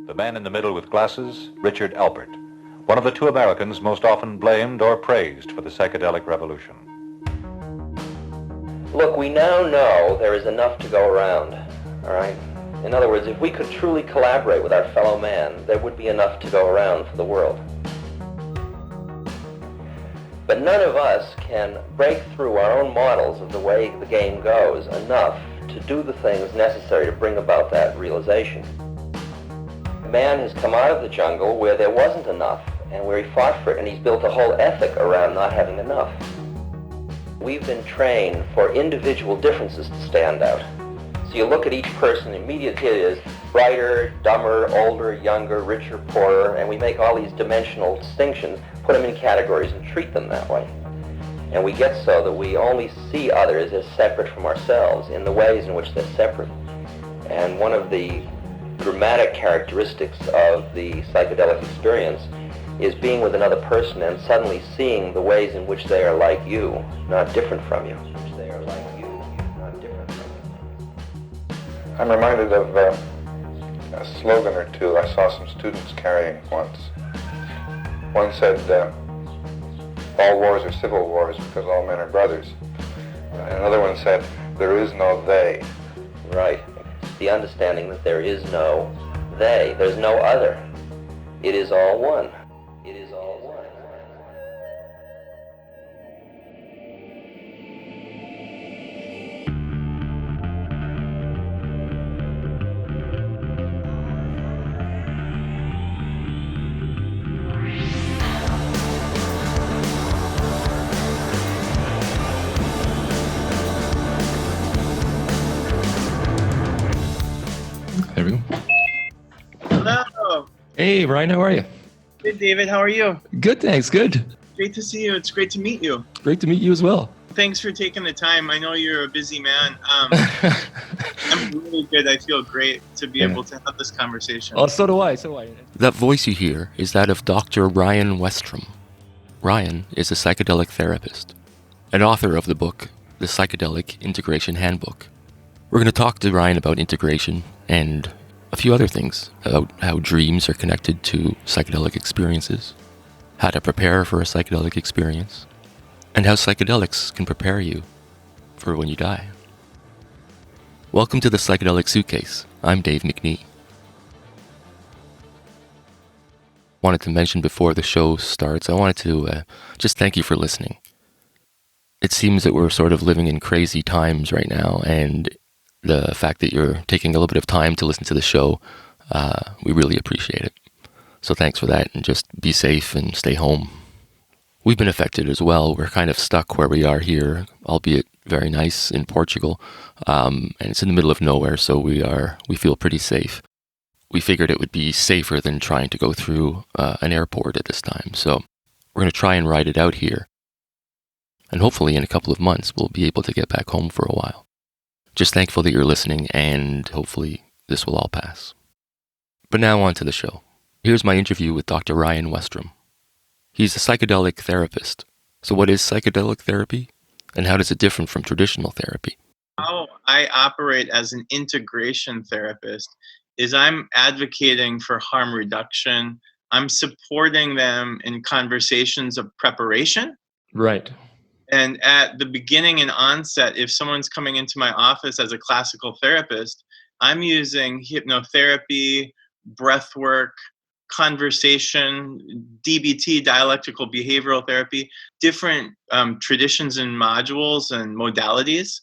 The man in the middle with glasses, Richard Albert, one of the two Americans most often blamed or praised for the psychedelic revolution. Look, we now know there is enough to go around, all right? In other words, if we could truly collaborate with our fellow man, there would be enough to go around for the world. But none of us can break through our own models of the way the game goes enough to do the things necessary to bring about that realization. Man has come out of the jungle where there wasn't enough and where he fought for it, and he's built a whole ethic around not having enough. We've been trained for individual differences to stand out. So you look at each person, immediately it is brighter, dumber, older, younger, richer, poorer, and we make all these dimensional distinctions, put them in categories and treat them that way. And we get so that we only see others as separate from ourselves in the ways in which they're separate. And one of the dramatic characteristics of the psychedelic experience is being with another person and suddenly seeing the ways in which they are like you, not different from you. They are like you, not different from you. I'm reminded of a slogan or two I saw some students carrying once. One said, all wars are civil wars because all men are brothers. And another one said, there is no they. Right. The understanding that there is no they, there's no other. It is all one. It is all one. There we go. Hello. Hey, Ryan, how are you? Good, David. How are you? Good, thanks. Good. Great to see you. It's great to meet you. Great to meet you as well. Thanks for taking the time. I know you're a busy man. I'm really good. I feel great to be able to have this conversation. Oh, so do I. That voice you hear is that of Dr. Ryan Westrum. Ryan is a psychedelic therapist, and author of the book, The Psychedelic Integration Handbook. We're going to talk to Ryan about integration and a few other things, about how dreams are connected to psychedelic experiences, how to prepare for a psychedelic experience, and how psychedelics can prepare you for when you die. Welcome to the Psychedelic Suitcase. I'm Dave McNee. Wanted to mention before the show starts, I wanted to just thank you for listening. It seems that we're sort of living in crazy times right now, and the fact that you're taking a little bit of time to listen to the show, we really appreciate it. So thanks for that, and just be safe and stay home. We've been affected as well. We're kind of stuck where we are here, albeit very nice in Portugal, and it's in the middle of nowhere, so we feel pretty safe. We figured it would be safer than trying to go through an airport at this time, so we're going to try and ride it out here. And hopefully in a couple of months, we'll be able to get back home for a while. Just thankful that you're listening, and hopefully this will all pass. But now on to the show. Here's my interview with Dr. Ryan Westrum. He's a psychedelic therapist. So what is psychedelic therapy, and how does it differ from traditional therapy? How I operate as an integration therapist is I'm advocating for harm reduction. I'm supporting them in conversations of preparation. Right. And at the beginning and onset, if someone's coming into my office as a classical therapist, I'm using hypnotherapy, breathwork, conversation, DBT, dialectical behavioral therapy, different traditions and modules and modalities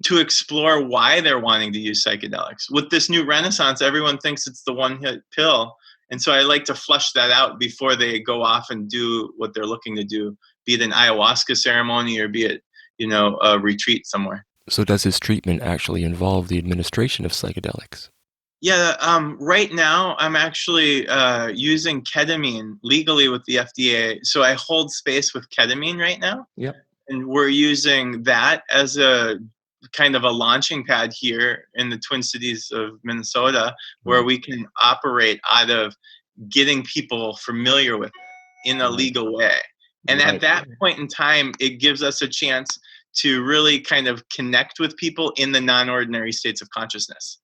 to explore why they're wanting to use psychedelics. With this new Renaissance, everyone thinks it's the one-hit pill. And so I like to flush that out before they go off and do what they're looking to do, be it an ayahuasca ceremony or be it, a retreat somewhere. So does this treatment actually involve the administration of psychedelics? Yeah, right now I'm actually using ketamine legally with the FDA. So I hold space with ketamine right now. Yep. And we're using that as a kind of a launching pad here in the Twin Cities of Minnesota, where we can operate out of getting people familiar with it in a legal way. And at that point in time, it gives us a chance to really kind of connect with people in the non-ordinary states of consciousness.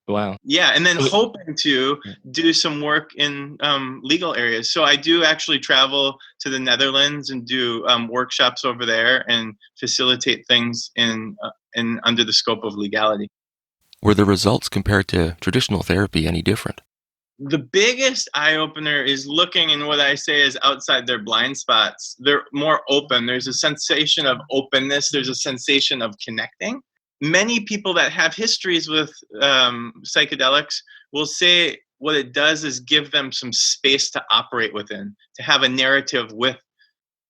Wow. Yeah, and then So- hoping to do some work in legal areas. So I do actually travel to the Netherlands and do workshops over there and facilitate things in under the scope of legality. Were the results compared to traditional therapy any different? The biggest eye opener is looking, and what I say is outside their blind spots. They're more open. There's a sensation of openness. There's a sensation of connecting. Many people that have histories with psychedelics will say what it does is give them some space to operate within, to have a narrative with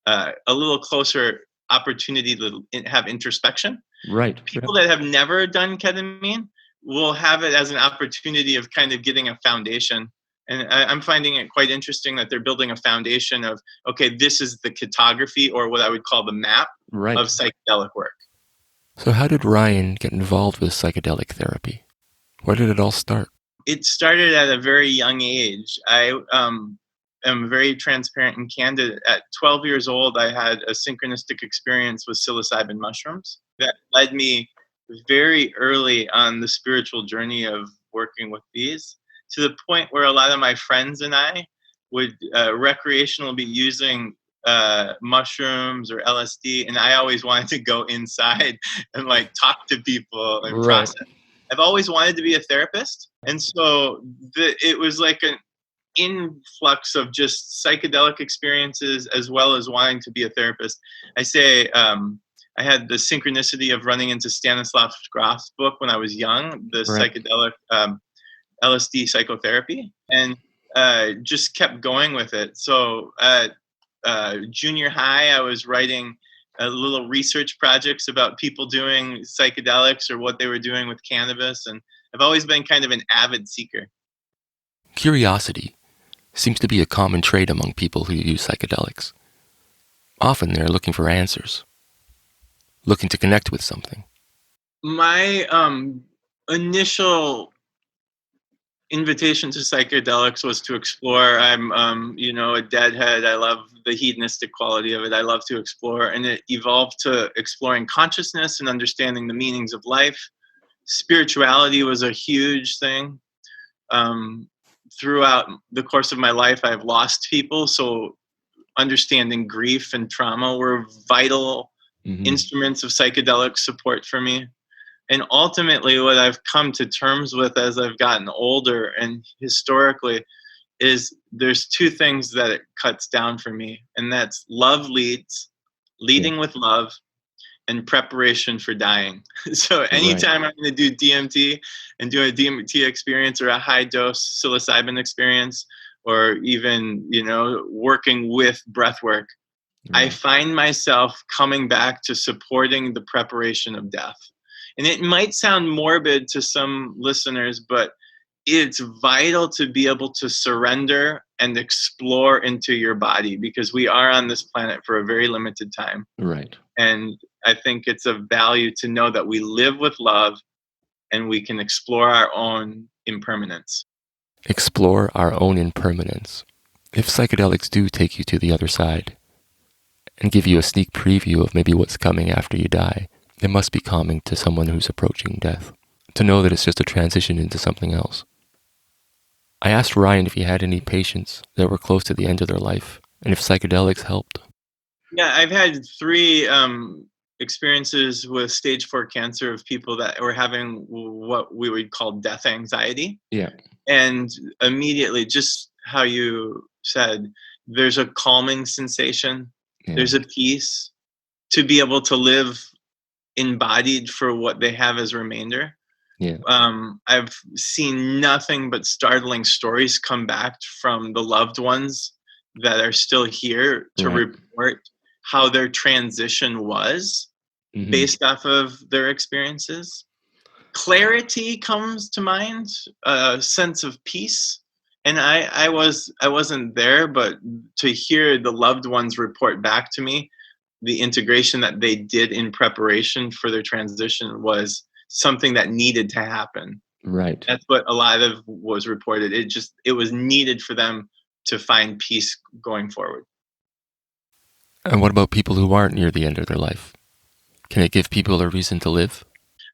a little closer opportunity to have introspection. Right. People that have never done ketamine will have it as an opportunity of kind of getting a foundation. And I'm finding it quite interesting that they're building a foundation of, okay, this is the cartography, or what I would call the map Right. of psychedelic work. So how did Ryan get involved with psychedelic therapy? Where did it all start? It started at a very young age. I am very transparent and candid. At 12 years old, I had a synchronistic experience with psilocybin mushrooms that led me very early on the spiritual journey of working with these, to the point where a lot of my friends and I would recreationally be using mushrooms or LSD, and I always wanted to go inside and like talk to people and Right. process. I've always wanted to be a therapist, and so it was like an influx of just psychedelic experiences as well as wanting to be a therapist. I say I had the synchronicity of running into Stanislav Grof's book when I was young, the Right. psychedelic LSD psychotherapy, and just kept going with it. So at junior high, I was writing little research projects about people doing psychedelics or what they were doing with cannabis, and I've always been kind of an avid seeker. Curiosity seems to be a common trait among people who use psychedelics. Often they're looking for answers, looking to connect with something. My initial invitation to psychedelics was to explore. I'm a deadhead. I love the hedonistic quality of it. I love to explore, and it evolved to exploring consciousness and understanding the meanings of life. Spirituality was a huge thing. Throughout the course of my life, I've lost people, so understanding grief and trauma were vital instruments of psychedelic support for me. And ultimately, what I've come to terms with as I've gotten older and historically is there's two things that it cuts down for me, and that's love leading with love, and preparation for dying. So anytime I'm going to do DMT and do a DMT experience or a high dose psilocybin experience, or even, working with breathwork, I find myself coming back to supporting the preparation of death. And it might sound morbid to some listeners, but it's vital to be able to surrender and explore into your body, because we are on this planet for a very limited time. Right. And I think it's of value to know that we live with love and we can explore our own impermanence. Explore our own impermanence. If psychedelics do take you to the other side and give you a sneak preview of maybe what's coming after you die, it must be calming to someone who's approaching death, to know that it's just a transition into something else. I asked Ryan if he had any patients that were close to the end of their life, and if psychedelics helped. Yeah, I've had 3 experiences with stage 4 cancer of people that were having what we would call death anxiety. Yeah. And immediately, just how you said, there's a calming sensation. Yeah. There's a peace to be able to live embodied for what they have as remainder. Yeah. I've seen nothing but startling stories come back from the loved ones that are still here to report how their transition was based off of their experiences. Clarity comes to mind, a sense of peace. And I wasn't there, but to hear the loved ones report back to me the integration that they did in preparation for their transition was something that needed to happen. Right. That's what a lot of was reported. It was needed for them to find peace going forward. And what about people who aren't near the end of their life? Can it give people a reason to live?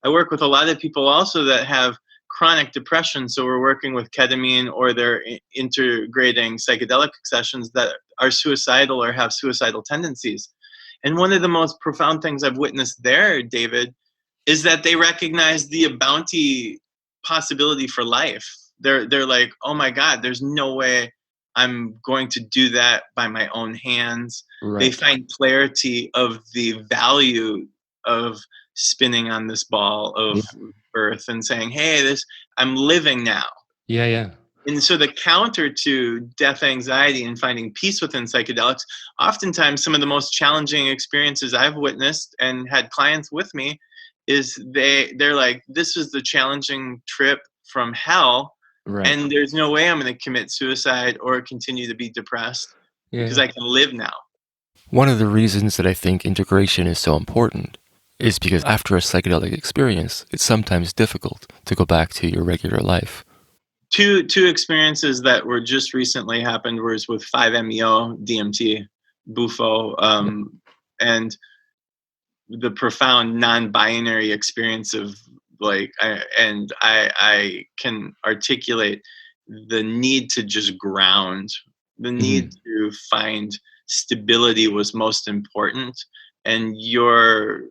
I work with a lot of people also that have chronic depression, so we're working with ketamine, or they're integrating psychedelic sessions that are suicidal or have suicidal tendencies. And one of the most profound things I've witnessed there, David, is that they recognize the bounty possibility for life. They're like, oh my God, there's no way I'm going to do that by my own hands. Right. They find clarity of the value of spinning on this ball of earth and saying, hey, I'm living now. Yeah. And so the counter to death anxiety and finding peace within psychedelics, oftentimes some of the most challenging experiences I've witnessed and had clients with me is they're like, this is the challenging trip from hell. Right. And there's no way I'm going to commit suicide or continue to be depressed because I can live now. One of the reasons that I think integration is so important is because after a psychedelic experience, it's sometimes difficult to go back to your regular life. Two experiences that were just recently happened was with 5-MeO, DMT, Bufo, and the profound non-binary experience of like, I can articulate the need to just ground, the need to find stability was most important. And your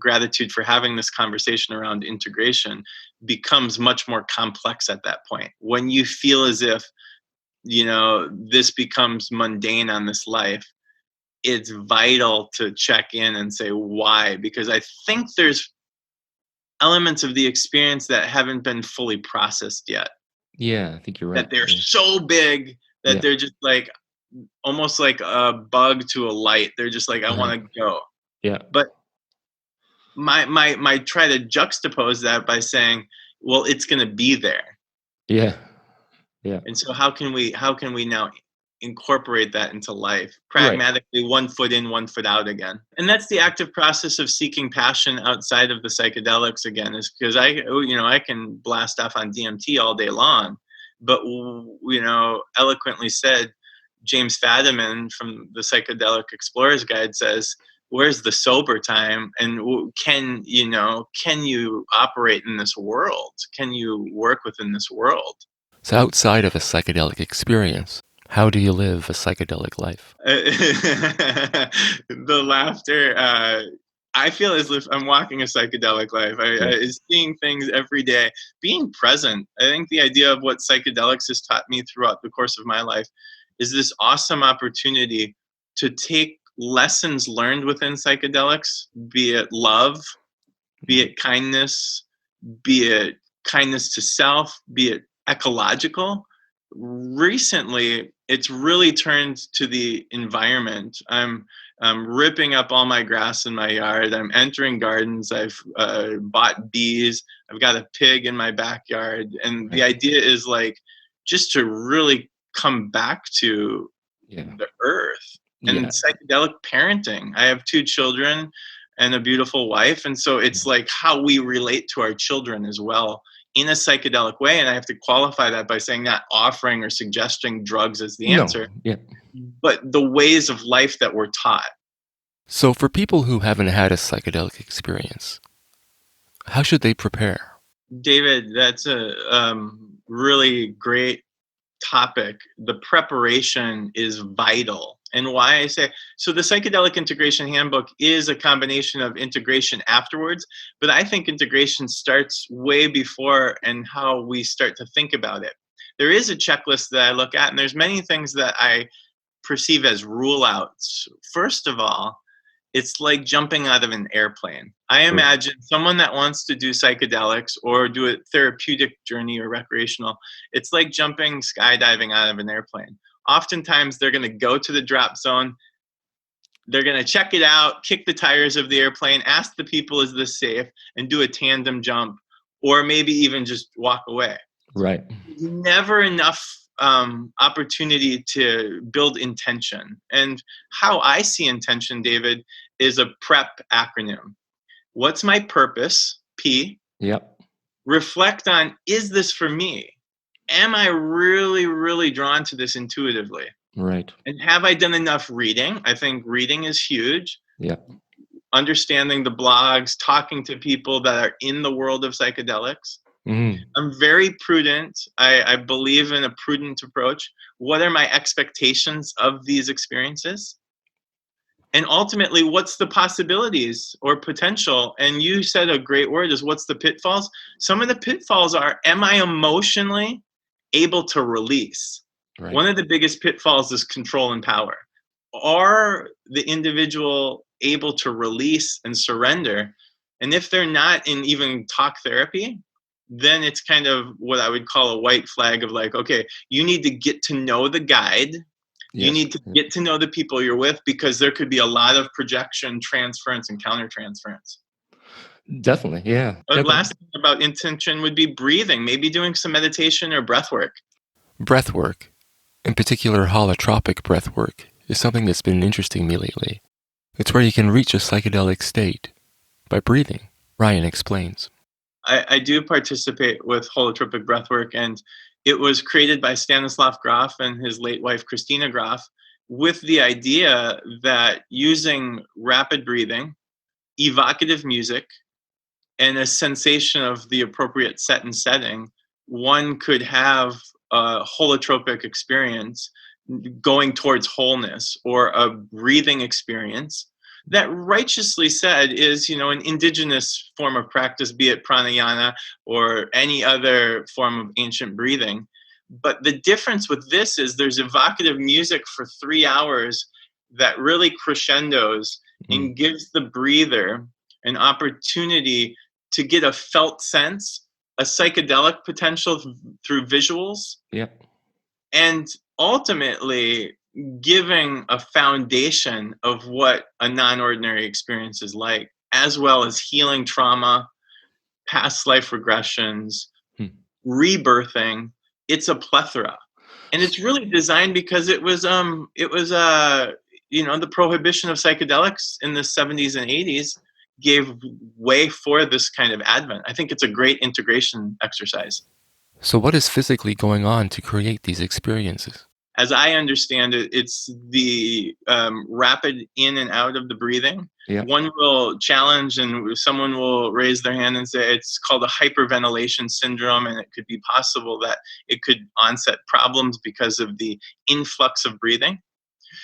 gratitude for having this conversation around integration becomes much more complex at that point. When you feel as if, this becomes mundane on this life, it's vital to check in and say why, because I think there's elements of the experience that haven't been fully processed yet. Yeah, I think you're right. That they're so big that they're just like, almost like a bug to a light. They're just like, I want to go. Yeah. But my try to juxtapose that by saying, well, it's going to be there. Yeah. And so how can we now incorporate that into life pragmatically, one foot in, one foot out again? And that's the active process of seeking passion outside of the psychedelics again, is because I can blast off on DMT all day long, but eloquently said, James Fadiman from the Psychedelic Explorer's Guide says, where's the sober time? And can you operate in this world? Can you work within this world? So outside of a psychedelic experience, how do you live a psychedelic life? The laughter, I feel as if I'm walking a psychedelic life. I seeing things every day, being present. I think the idea of what psychedelics has taught me throughout the course of my life is this awesome opportunity to take lessons learned within psychedelics, be it love, be it kindness to self, be it ecological. Recently, it's really turned to the environment. I'm ripping up all my grass in my yard. I'm entering gardens. I've bought bees. I've got a pig in my backyard. And the idea is like just to really come back to the earth and psychedelic parenting. I have 2 children and a beautiful wife. And so it's like how we relate to our children as well in a psychedelic way. And I have to qualify that by saying not offering or suggesting drugs as the answer, but the ways of life that we're taught. So for people who haven't had a psychedelic experience, how should they prepare? David, that's a really great topic. The preparation is vital. And why I say, so the Psychedelic Integration Handbook is a combination of integration afterwards, but I think integration starts way before and how we start to think about it. There is a checklist that I look at, and there's many things that I perceive as rule outs. First of all, it's like jumping out of an airplane. I imagine someone that wants to do psychedelics or do a therapeutic journey or recreational, it's like jumping skydiving out of an airplane. Oftentimes, they're going to go to the drop zone. They're going to check it out, kick the tires of the airplane, ask the people, is this safe, and do a tandem jump, or maybe even just walk away. Right. Never enough opportunity to build intention. And how I see intention, David, is a PREP acronym. What's my purpose? P. Yep. Reflect on, is this for me? Am I really, really drawn to this intuitively? Right. And have I done enough reading? I think reading is huge. Yeah. Understanding the blogs, talking to people that are in the world of psychedelics. Mm. I'm very prudent. I believe in a prudent approach. What are my expectations of these experiences? And ultimately, what's the possibilities or potential? And you said a great word is what's the pitfalls? Some of the pitfalls are, am I emotionally able to release? Right. One of the biggest pitfalls is control and power. Are the individual able to release and surrender? And if they're not in even talk therapy, then it's kind of what I would call a white flag of like, okay, you need to get to know the guide. You Yes. need to get to know the people you're with, because there could be a lot of projection, transference, and countertransference. Definitely. Yeah. The last thing about intention would be breathing, maybe doing some meditation or breath work. Breathwork, in particular holotropic breathwork, is something that's been interesting me lately. It's where you can reach a psychedelic state by breathing. Ryan explains. I do participate with holotropic breathwork, and it was created by Stanislav Grof and his late wife, Christina Grof, with the idea that using rapid breathing, evocative music, and a sensation of the appropriate set and setting, one could have a holotropic experience going towards wholeness, or a breathing experience that, righteously said, is, an indigenous form of practice, be it pranayama or any other form of ancient breathing. But the difference with this is there's evocative music for 3 hours that really crescendos and gives the breather an opportunity to get a felt sense, a psychedelic potential through visuals, Yep. and ultimately giving a foundation of what a non-ordinary experience is like, as well as healing trauma, past life regressions, rebirthing. It's a plethora, and it's really designed because it was the prohibition of psychedelics in the 70s and 80s gave way for this kind of advent. I think it's a great integration exercise. So what is physically going on to create these experiences? As I understand it, it's the rapid in and out of the breathing. Yeah. One will challenge, and someone will raise their hand and say it's called a hyperventilation syndrome, and it could be possible that it could onset problems because of the influx of breathing.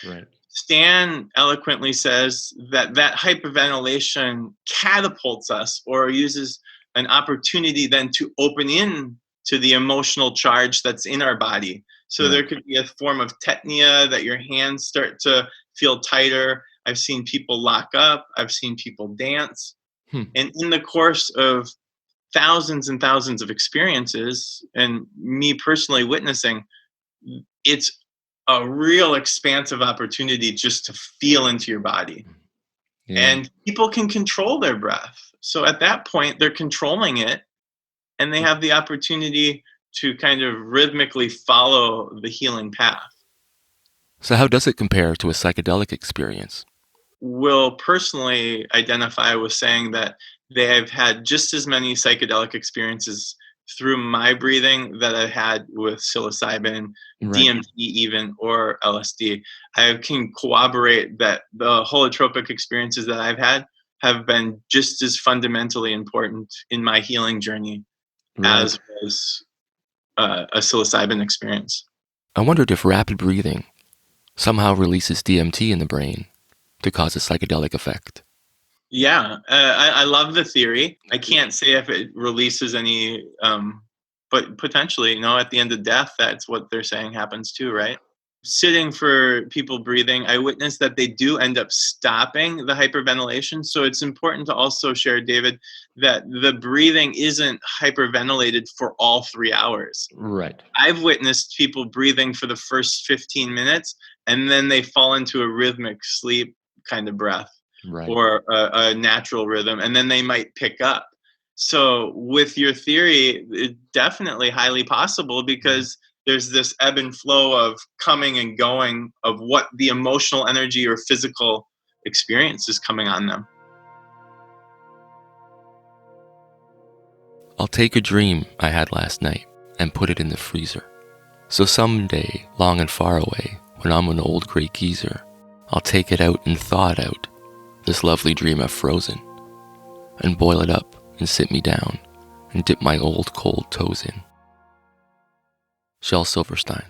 Right. Stan eloquently says that hyperventilation catapults us, or uses an opportunity then to open in to the emotional charge that's in our body. So there could be a form of tetania, that your hands start to feel tighter. I've seen people lock up. I've seen people dance. And in the course of thousands and thousands of experiences, and me personally witnessing, it's a real expansive opportunity just to feel into your body. Yeah. And people can control their breath. So at that point, they're controlling it, and they have the opportunity to kind of rhythmically follow the healing path. So how does it compare to a psychedelic experience? Will personally identify with saying that they have had just as many psychedelic experiences through my breathing that I've had with psilocybin, DMT even, or LSD. I can corroborate that the holotropic experiences that I've had have been just as fundamentally important in my healing journey as was a psilocybin experience. I wondered if rapid breathing somehow releases DMT in the brain to cause a psychedelic effect. Yeah, I love the theory. I can't say if it releases any, but potentially, at the end of death, that's what they're saying happens too, right? Sitting for people breathing, I witnessed that they do end up stopping the hyperventilation. So it's important to also share, David, that the breathing isn't hyperventilated for all 3 hours. Right. I've witnessed people breathing for the first 15 minutes, and then they fall into a rhythmic sleep kind of breath, or a natural rhythm, and then they might pick up. So with your theory, it's definitely highly possible, because there's this ebb and flow of coming and going of what the emotional energy or physical experience is coming on them. I'll take a dream I had last night and put it in the freezer. So someday, long and far away, when I'm an old gray geezer, I'll take it out and thaw it out, this lovely dream I've frozen, and boil it up and sit me down and dip my old cold toes in. Shel Silverstein.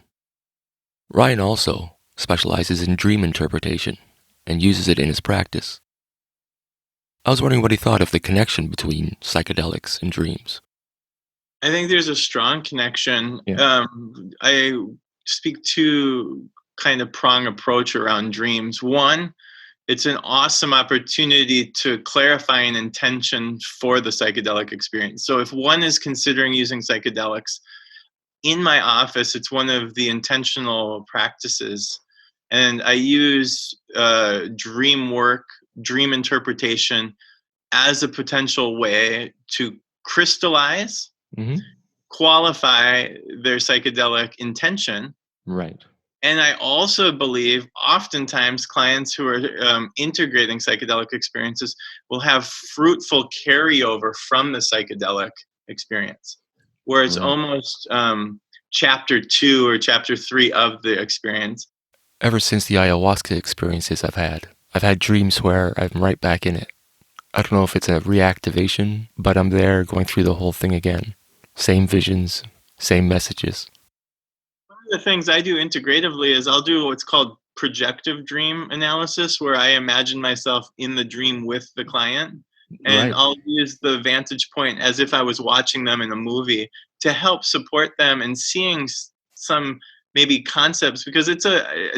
Ryan also specializes in dream interpretation and uses it in his practice. I was wondering what he thought of the connection between psychedelics and dreams. I think there's a strong connection. Yeah. I speak to kind of prong approach around dreams. One, it's an awesome opportunity to clarify an intention for the psychedelic experience. So if one is considering using psychedelics, in my office, it's one of the intentional practices. And I use dream work, dream interpretation as a potential way to crystallize, qualify their psychedelic intention. Right. And I also believe oftentimes clients who are integrating psychedelic experiences will have fruitful carryover from the psychedelic experience, where it's almost chapter 2 or chapter 3 of the experience. Ever since the ayahuasca experiences I've had dreams where I'm right back in it. I don't know if it's a reactivation, but I'm there going through the whole thing again. Same visions, same messages. One of the things I do integratively is I'll do what's called projective dream analysis, where I imagine myself in the dream with the client. And I'll use the vantage point as if I was watching them in a movie to help support them in seeing some maybe concepts, because it's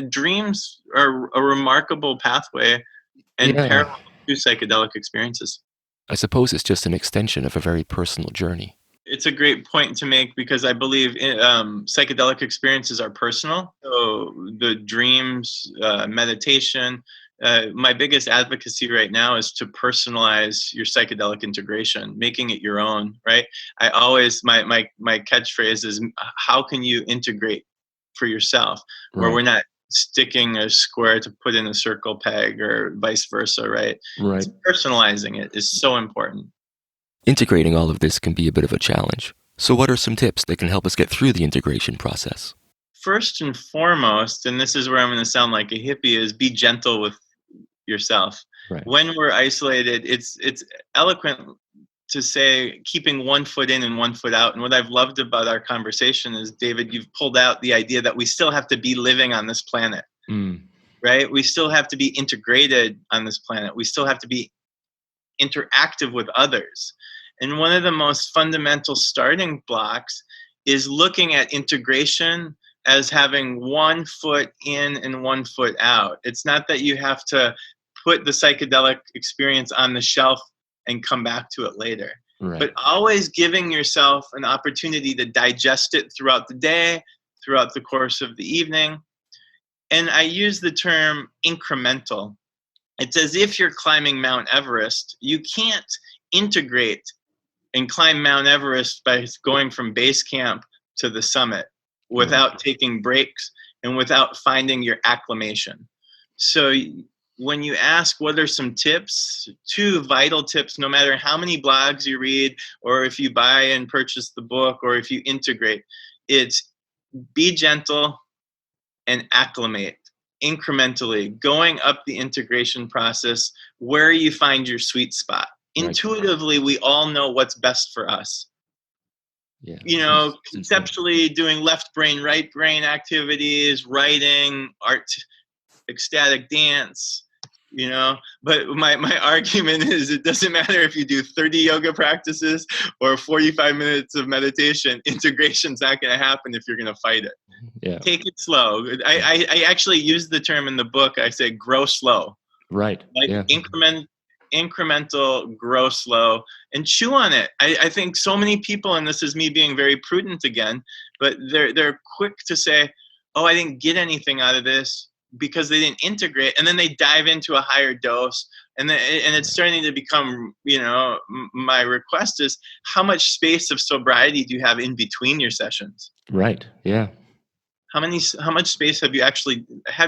dreams are a remarkable pathway and parallel to psychedelic experiences. I suppose it's just an extension of a very personal journey. It's a great point to make, because I believe psychedelic experiences are personal. So the dreams, meditation, my biggest advocacy right now is to personalize your psychedelic integration, making it your own, right? I always, my catchphrase is, how can you integrate for yourself, where we're not sticking a square to put in a circle peg or vice versa, right? It's personalizing it is so important. Integrating all of this can be a bit of a challenge. So what are some tips that can help us get through the integration process? First and foremost, and this is where I'm going to sound like a hippie, is be gentle with yourself. When we're isolated, it's eloquent to say keeping one foot in and one foot out. And what I've loved about our conversation is, David, you've pulled out the idea that we still have to be living on this planet, right? We still have to be integrated on this planet. We still have to be interactive with others. And one of the most fundamental starting blocks is looking at integration as having 1 foot in and 1 foot out. It's not that you have to put the psychedelic experience on the shelf and come back to it later. But always giving yourself an opportunity to digest it throughout the day, throughout the course of the evening. And I use the term incremental. It's as if you're climbing Mount Everest. You can't integrate and climb Mount Everest by going from base camp to the summit without taking breaks and without finding your acclimation. So when you ask what are some tips, 2 vital tips, no matter how many blogs you read, or if you buy and purchase the book, or if you integrate, it's be gentle and acclimate incrementally, going up the integration process where you find your sweet spot. Intuitively, we all know what's best for us. You know, conceptually doing left brain, right brain activities, writing, art, ecstatic dance, you know, but my argument is it doesn't matter if you do 30 yoga practices or 45 minutes of meditation, integration's not going to happen if you're going to fight it. Take it slow. I actually use the term in the book. I say grow slow. Incremental, grow slow, and chew on it. I think so many people, and this is me being very prudent again, but they're quick to say, oh, I didn't get anything out of this because they didn't integrate, and then they dive into a higher dose, and it's starting to become, you know, my request is, how much space of sobriety do you have in between your sessions? How much space have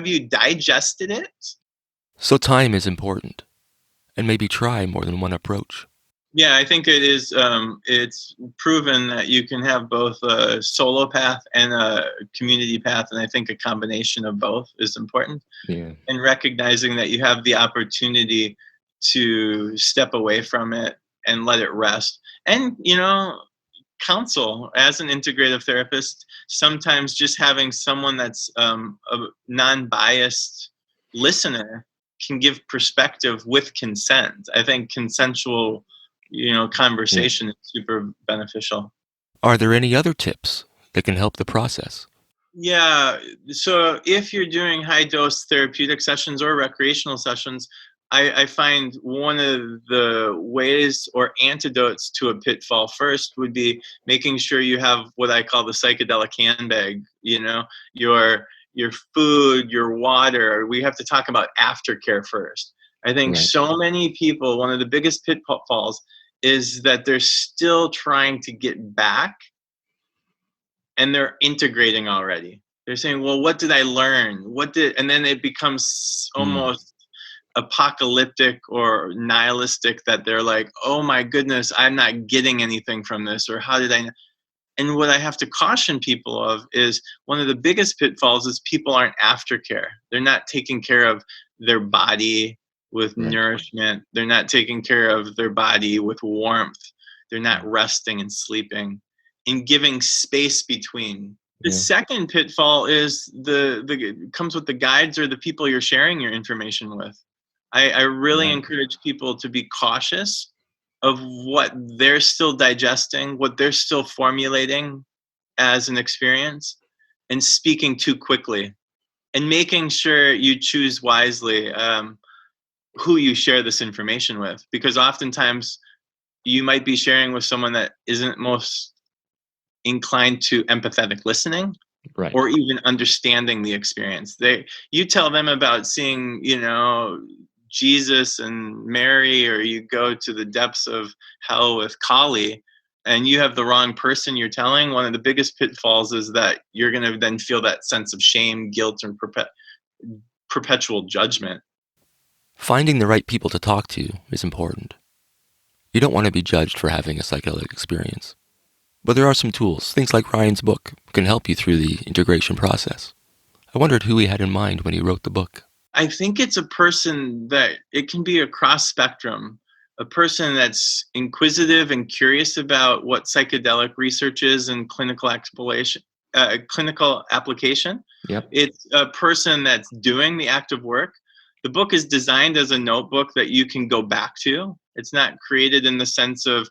you digested it? So time is important, and maybe try more than one approach. Yeah, I think it is. It's proven that you can have both a solo path and a community path, and I think a combination of both is important. And recognizing that you have the opportunity to step away from it and let it rest. And, counsel as an integrative therapist, sometimes just having someone that's a non-biased listener can give perspective with consent. I think consensual, conversation is super beneficial. Are there any other tips that can help the process? Yeah. So if you're doing high dose therapeutic sessions or recreational sessions, I find one of the ways or antidotes to a pitfall first would be making sure you have what I call the psychedelic handbag, your food, your water. We have to talk about aftercare first. I think Right. so many people, one of the biggest pitfalls is that they're still trying to get back and they're integrating already. They're saying, well, what did I learn? And then it becomes almost apocalyptic or nihilistic that they're like, oh my goodness, I'm not getting anything from this, or how did I? And what I have to caution people of is one of the biggest pitfalls is people aren't aftercare. They're not taking care of their body with Right. nourishment. They're not taking care of their body with warmth. They're not resting and sleeping and giving space between. The Yeah. second pitfall is the comes with the guides or the people you're sharing your information with. I really Right. encourage people to be cautious of what they're still digesting, what they're still formulating as an experience, and speaking too quickly, and making sure you choose wisely who you share this information with, because oftentimes you might be sharing with someone that isn't most inclined to empathetic listening Right. or even understanding the experience. You tell them about seeing, Jesus and Mary, or you go to the depths of hell with Kali, and you have the wrong person you're telling. One of the biggest pitfalls is that you're going to then feel that sense of shame, guilt, and perpetual judgment. Finding the right people to talk to is important. You don't want to be judged for having a psychedelic experience. But there are some tools. Things like Ryan's book can help you through the integration process. I wondered who he had in mind when he wrote the book. I think it's a person that it can be a cross spectrum, a person that's inquisitive and curious about what psychedelic research is and clinical application. Yep. It's a person that's doing the active work. The book is designed as a notebook that you can go back to. It's not created in the sense of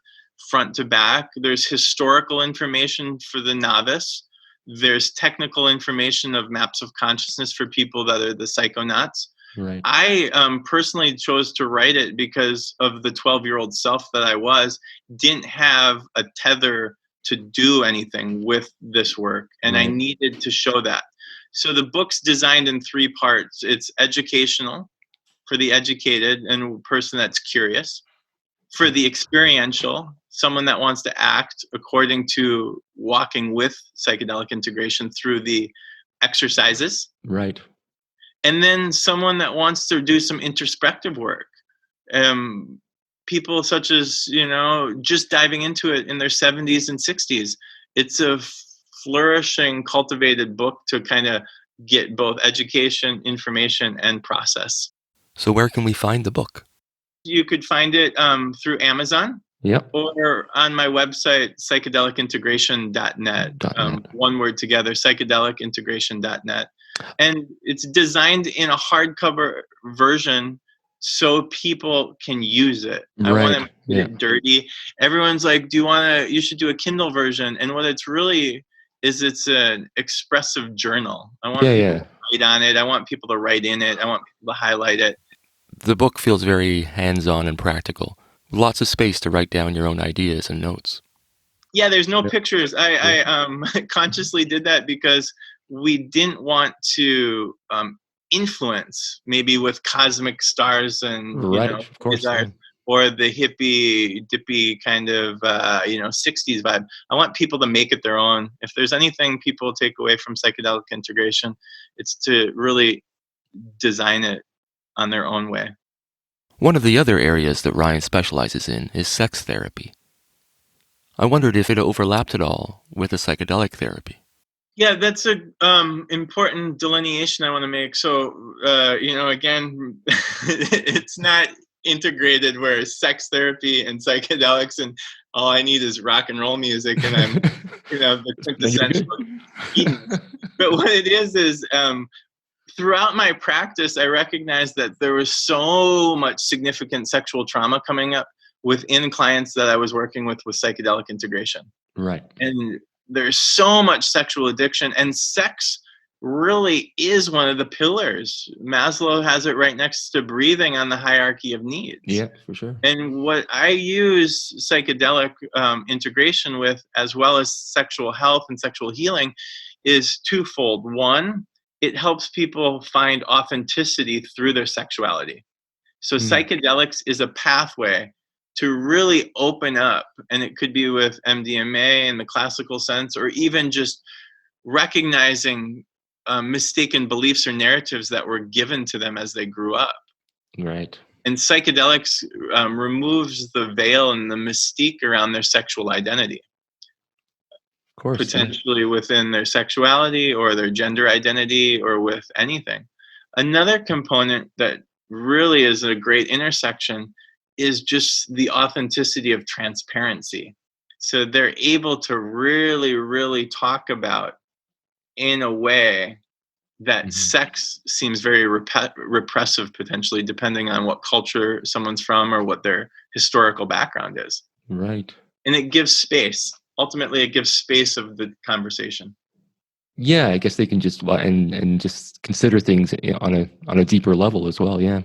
front to back. There's historical information for the novice. There's technical information of maps of consciousness for people that are the psychonauts. Right. I personally chose to write it because of the 12-year-old self that I didn't have a tether to do anything with this work. And I Right. needed to show that. So the book's designed in 3 parts. It's educational for the educated and person that's curious. For the experiential, someone that wants to act according to walking with psychedelic integration through the exercises. Right. And then someone that wants to do some introspective work. People such as, just diving into it in their 70s and 60s. It's a flourishing, cultivated book to kind of get both education, information, and process. So where can we find the book? You could find it through Amazon. Yep. Or on my website, psychedelicintegration.net. .net. One word together, psychedelicintegration.net. And it's designed in a hardcover version so people can use it. I want to Right. make Yeah. it dirty. Everyone's like, you should do a Kindle version. And what it's really is, it's an expressive journal. I want people to write on it. I want people to write in it. I want people to highlight it. The book feels very hands-on and practical. Lots of space to write down your own ideas and notes. Yeah, there's no pictures. I consciously did that because we didn't want to influence maybe with cosmic stars and Right. Of course. desires, or the hippie dippy kind of 60s vibe. I want people to make it their own. If there's anything people take away from psychedelic integration, it's to really design it on their own way. One of the other areas that Ryan specializes in is sex therapy. I wondered if it overlapped at all with the psychedelic therapy. Yeah, that's a important delineation I want to make. So, again, it's not integrated where sex therapy and psychedelics and all I need is rock and roll music, and I'm, the Then you're good. quintessential hedonist. But what it is throughout my practice, I recognized that there was so much significant sexual trauma coming up within clients that I was working with psychedelic integration. Right. And there's so much sexual addiction, and sex really is one of the pillars. Maslow has it right next to breathing on the hierarchy of needs. Yeah, for sure. And what I use psychedelic integration with, as well as sexual health and sexual healing, is twofold. One, it helps people find authenticity through their sexuality. So psychedelics is a pathway to really open up, and it could be with MDMA in the classical sense, or even just recognizing mistaken beliefs or narratives that were given to them as they grew up. Right. And psychedelics removes the veil and the mystique around their sexual identity. Of course. Potentially within their sexuality or their gender identity or with anything. Another component that really is a great intersection is just the authenticity of transparency. So they're able to really, really talk about in a way that sex seems very repressive, potentially, depending on what culture someone's from or what their historical background is. Right. And it gives space. Ultimately, it gives space of the conversation. Yeah, I guess they can just and just consider things on a deeper level as well. Yeah.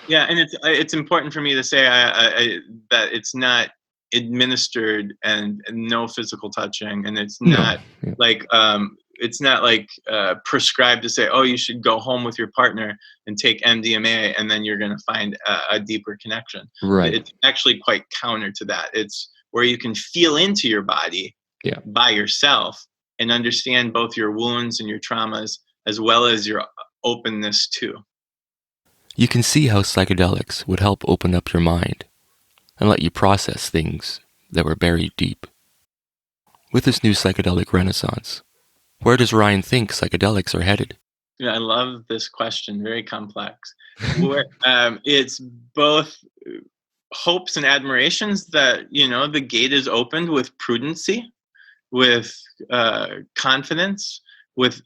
Yeah, and it's important for me to say that it's not administered and no physical touching, and it's not it's not like prescribed to say, oh, you should go home with your partner and take MDMA and then you're going to find a deeper connection. Right. It's actually quite counter to that. It's where you can feel into your body by yourself and understand both your wounds and your traumas, as well as your openness too. You can see how psychedelics would help open up your mind and let you process things that were buried deep. With this new psychedelic renaissance, where does Ryan think psychedelics are headed? Yeah, I love this question. Very complex. It's both hopes and admirations that, the gate is opened with prudency, with confidence, with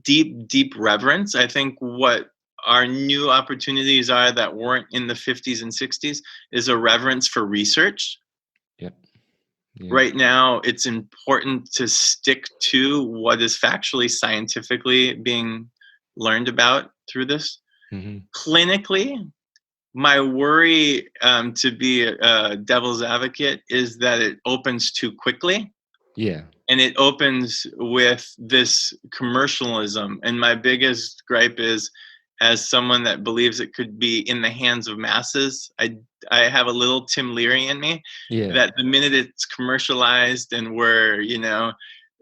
deep, deep reverence. I think what our new opportunities are that weren't in the 50s and 60s is a reverence for research. Yep. Yeah. Right now, it's important to stick to what is factually, scientifically being learned about through this. Clinically, my worry, to be a devil's advocate, is that it opens too quickly. Yeah. And it opens with this commercialism. And my biggest gripe is, as someone that believes it could be in the hands of masses, I have a little Tim Leary in me, that the minute it's commercialized and we're,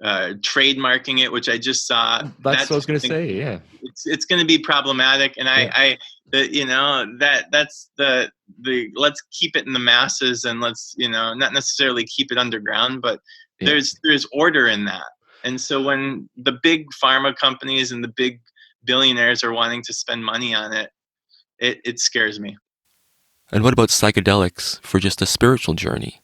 trademarking it, which I just saw. That's what I was going to say. Yeah. It's going to be problematic. And that's the let's keep it in the masses, and let's, not necessarily keep it underground, but there's order in that. And so when the big pharma companies and the big billionaires are wanting to spend money on it, it scares me. And what about psychedelics for just a spiritual journey,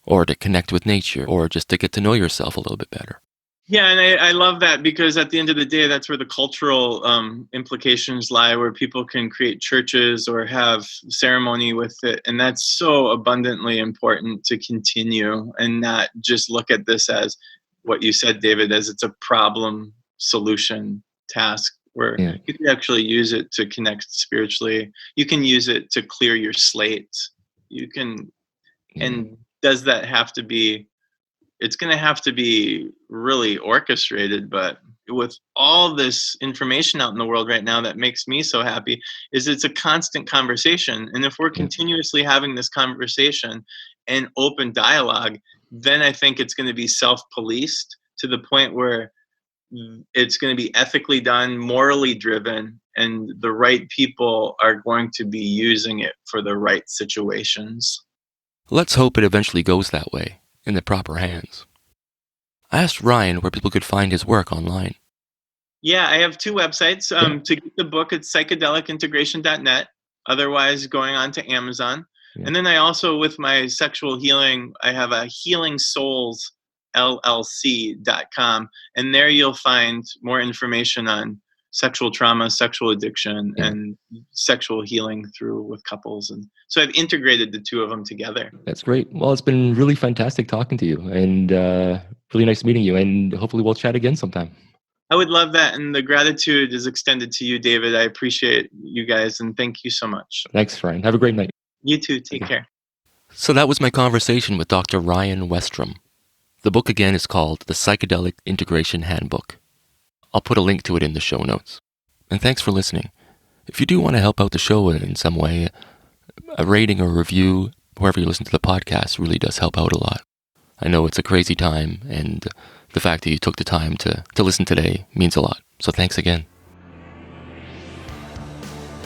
or to connect with nature, or just to get to know yourself a little bit better? Yeah, and I love that, because at the end of the day, that's where the cultural implications lie, where people can create churches or have ceremony with it. And that's so abundantly important to continue, and not just look at this as what you said, David, as it's a problem solution task, where you can actually use it to connect spiritually. You can use it to clear your slate. You can, and does that have to be, it's going to have to be really orchestrated, but with all this information out in the world right now, that makes me so happy is it's a constant conversation. And if we're continuously having this conversation and open dialogue, then I think it's going to be self-policed to the point where it's going to be ethically done, morally driven, and the right people are going to be using it for the right situations. Let's hope it eventually goes that way, in the proper hands. I asked Ryan where people could find his work online. Yeah, I have two websites. To get the book, it's psychedelicintegration.net. Otherwise, going on to Amazon. Yeah. And then I also, with my sexual healing, I have a Healing Souls LLC.com, and there you'll find more information on sexual trauma, sexual addiction, Yeah. and sexual healing through with couples. And so I've integrated the two of them together. That's great. Well, it's been really fantastic talking to you, and really nice meeting you, and hopefully we'll chat again sometime. I would love that, and the gratitude is extended to you, David. I appreciate you guys, and thank you so much. Thanks, Ryan. Have a great night. You too. Take care. So that was my conversation with Dr. Ryan Westrum. The book again is called The Psychedelic Integration Handbook. I'll put a link to it in the show notes. And thanks for listening. If you do want to help out the show in some way, a rating or review, wherever you listen to the podcast, really does help out a lot. I know it's a crazy time, and the fact that you took the time to listen today means a lot. So thanks again.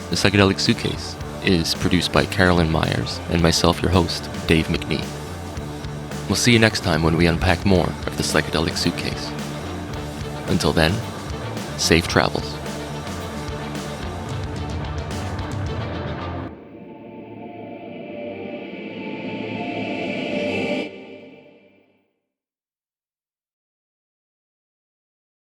The Psychedelic Suitcase is produced by Carolyn Myers and myself, your host, Dave McNee. We'll see you next time when we unpack more of the Psychedelic Suitcase. Until then, safe travels.